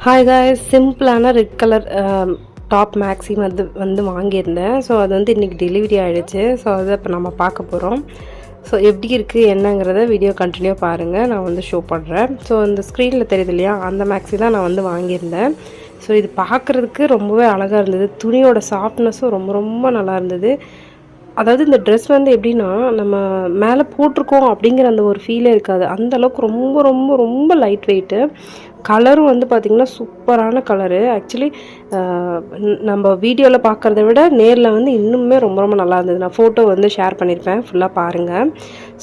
Hi guys, சிம்பிளான red colour top maxi வந்து வாங்கியிருந்தேன். ஸோ அது வந்து இன்றைக்கி டெலிவரி ஆகிடுச்சு. ஸோ அதை இப்போ நம்ம பார்க்க போகிறோம். ஸோ எப்படி இருக்குது என்னங்கிறத வீடியோ கண்டினியூ பாருங்கள், நான் வந்து ஷோ பண்ணுறேன். ஸோ இந்த ஸ்க்ரீனில் தெரியுது இல்லையா, அந்த மேக்ஸி தான் நான் வந்து வாங்கியிருந்தேன். ஸோ இது பார்க்குறதுக்கு ரொம்பவே அழகாக இருந்தது. துணியோட சாஃப்ட்னஸும் ரொம்ப ரொம்ப நல்லா இருந்தது. அதாவது இந்த ட்ரெஸ் வந்து எப்படின்னா, நம்ம மேலே போட்டிருக்கோம் அப்படிங்கிற அந்த ஒரு ஃபீலே இருக்காது. அந்தளவுக்கு ரொம்ப ரொம்ப ரொம்ப லைட் வெயிட்டு. கலரும் வந்து பார்த்திங்கன்னா சூப்பரான கலரு. ஆக்சுவலி நம்ம வீடியோவில் பார்க்குறத விட நேரில் வந்து இன்னுமே ரொம்ப ரொம்ப நல்லா இருந்தது. நான் ஃபோட்டோ வந்து ஷேர் பண்ணியிருப்பேன், ஃபுல்லாக பாருங்கள்.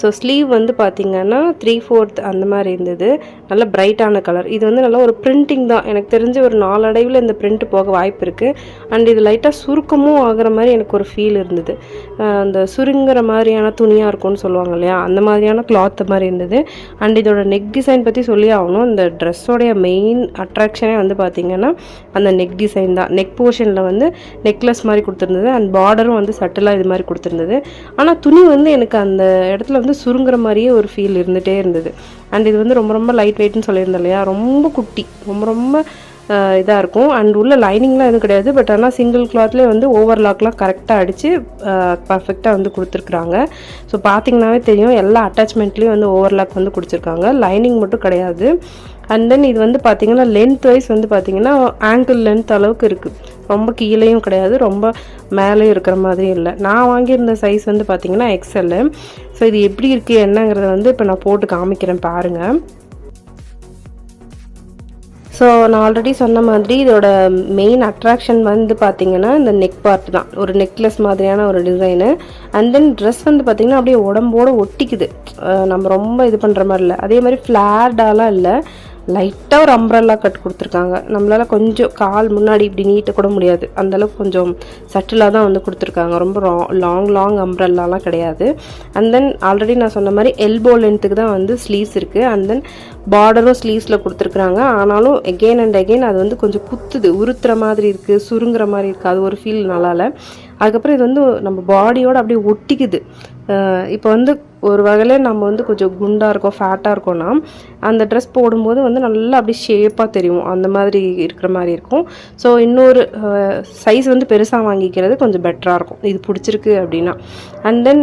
ஸோ ஸ்லீவ் வந்து பார்த்திங்கன்னா 3/4 அந்த மாதிரி இருந்தது. நல்ல பிரைட்டான கலர். இது வந்து நல்ல ஒரு பிரிண்டிங் தான். எனக்கு தெரிஞ்சு ஒரு நாளடைவில் இந்த பிரிண்ட் போக வாய்ப்பு இருக்குது. அண்ட் இது லைட்டாக சுருக்கமும் ஆகிற மாதிரி எனக்கு ஒரு ஃபீல் இருந்தது. அந்த சுருங்குற மாதிரியான துணியாக இருக்கும்னு சொல்லுவாங்க இல்லையா, அந்த மாதிரியான கிளாத் மாதிரி இருந்தது. அண்ட் இதோட நெக் டிசைன் பற்றி சொல்லி ஆகணும். இந்த ட்ரெஸ்ஸோடைய மெயின் அட்ராக்ஷனே வந்து பார்த்திங்கன்னா அந்த நெக் டிசைன் தான். நெக் போர்ஷனில் வந்து நெக்லஸ் மாதிரி கொடுத்துருந்தது. அண்ட் பார்டரும் வந்து சட்டிலாக இது மாதிரி கொடுத்துருந்தது. ஆனால் துணி வந்து எனக்கு அந்த இடத்துல வந்து சுருங்குற மாதிரியே ஒரு ஃபீல் இருந்துகிட்டே இருந்தது. அண்ட் இது வந்து ரொம்ப ரொம்ப லைட் வெயிட்னு சொல்லியிருந்தேன் இல்லையா, ரொம்ப குட்டி, ரொம்ப ரொம்ப இதாக இருக்கும். அண்ட் உள்ள லைனிங்லாம் எதுவும் கிடையாது. பட் ஆனால் சிங்கிள் கிளாத்லேயே வந்து ஓவர்லாக்லாம் கரெக்டாக அடித்து பர்ஃபெக்டாக வந்து கொடுத்துருக்குறாங்க. ஸோ பார்த்திங்கனாவே தெரியும், எல்லா அட்டாச்மெண்ட்லேயும் வந்து ஓவர்லாக் வந்து கொடுத்துருக்காங்க. லைனிங் மட்டும் கிடையாது. அண்ட் தென் இது வந்து பார்த்திங்கன்னா லென்த் வைஸ் வந்து பார்த்திங்கன்னா ஆங்கிள் லென்த் அளவுக்கு இருக்குது. ரொம்ப கீழேயும் கிடையாது, ரொம்ப மேலேயும் இருக்கிற மாதிரி இல்லை. நான் வாங்கியிருந்த சைஸ் வந்து பார்த்திங்கன்னா XL. ஸோ இது எப்படி இருக்குது என்னங்கிறத வந்து இப்போ நான் போட்டு காமிக்கிறேன் பாருங்கள். ஸோ நான் ஆல்ரெடி சொன்ன மாதிரி இதோட மெயின் அட்ராக்ஷன் வந்து பார்த்திங்கன்னா இந்த நெக் பார்ட் தான். ஒரு நெக்லஸ் மாதிரியான ஒரு டிசைனு. அண்ட் தென் ட்ரெஸ் வந்து பார்த்திங்கன்னா அப்படியே உடம்போடு ஒட்டிக்குது. நம்ம ரொம்ப இது பண்ணுற மாதிரி இல்லை. அதே மாதிரி ஃப்ளார்டாலாம் இல்லை, லைட்டாக ஒரு அம்ப்ரெல்லா கட் கொடுத்துருக்காங்க. நம்மளால் கொஞ்சம் கால் முன்னாடி இப்படி நீட்ட கூட முடியாது, அந்தளவுக்கு கொஞ்சம் சட்டிலாக தான் வந்து கொடுத்துருக்காங்க. ரொம்ப லாங் அம்ப்ரெல்லாலாம் கிடையாது. அண்ட் தென் ஆல்ரெடி நான் சொன்ன மாதிரி எல்போ லென்த்துக்கு தான் வந்து ஸ்லீவ்ஸ் இருக்குது. அண்ட் தென் பார்டரும் ஸ்லீவ்ஸில் கொடுத்துருக்குறாங்க. ஆனாலும் எகெயின் அண்ட் எகெயின் அது வந்து கொஞ்சம் குத்துது, உறுத்துற மாதிரி இருக்குது, சுருங்குற மாதிரி இருக்குது. அது ஒரு ஃபீல் நல்லா இல்லை. அதுக்கப்புறம் இது வந்து நம்ம பாடியோடு அப்படியே ஒட்டிக்குது. இப்போ வந்து ஒரு வகையில் நம்ம வந்து கொஞ்சம் குண்டாக இருக்கோம், ஃபேட்டாக இருக்கோன்னா அந்த ட்ரெஸ் போடும்போது வந்து நல்லா அப்படியே ஷேப்பாக தெரியும், அந்த மாதிரி இருக்கிற மாதிரி இருக்கும். ஸோ இன்னொரு சைஸ் வந்து பெருசாக வாங்கிக்கிறது கொஞ்சம் பெட்டராக இருக்கும், இது பிடிச்சிருக்கு அப்படின்னா. அண்ட் தென்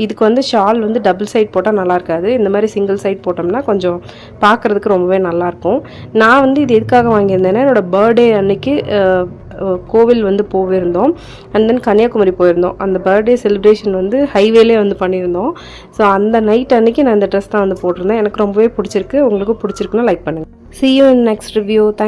இதுக்கு வந்து ஷால் வந்து டபுள் சைட் போட்டால் நல்லா இருக்காது. இந்த மாதிரி சிங்கிள் சைட் போட்டோம்னா கொஞ்சம் பார்க்குறதுக்கு ரொம்பவே நல்லாயிருக்கும். நான் வந்து இது எதுக்காக வாங்கியிருந்தேன்னா, என்னோடய பர்த்டே அன்னைக்கு கோவில் வந்து போயிருந்தோம். அண்ட் தென் கன்னியாகுமரி போயிருந்தோம். அந்த பர்த்டே செலிப்ரேஷன் வந்து ஹைவேலே வந்து பண்ணியிருந்தோம். ஸோ அந்த நைட் அன்னைக்கு நான் இந்த ட்ரெஸ் தான் வந்து போட்டிருந்தேன். எனக்கு ரொம்பவே பிடிச்சிருக்கு. உங்களுக்கும் பிடிச்சிருக்குன்னா லைக் பண்ணுங்கள். See you in next review. Thanks.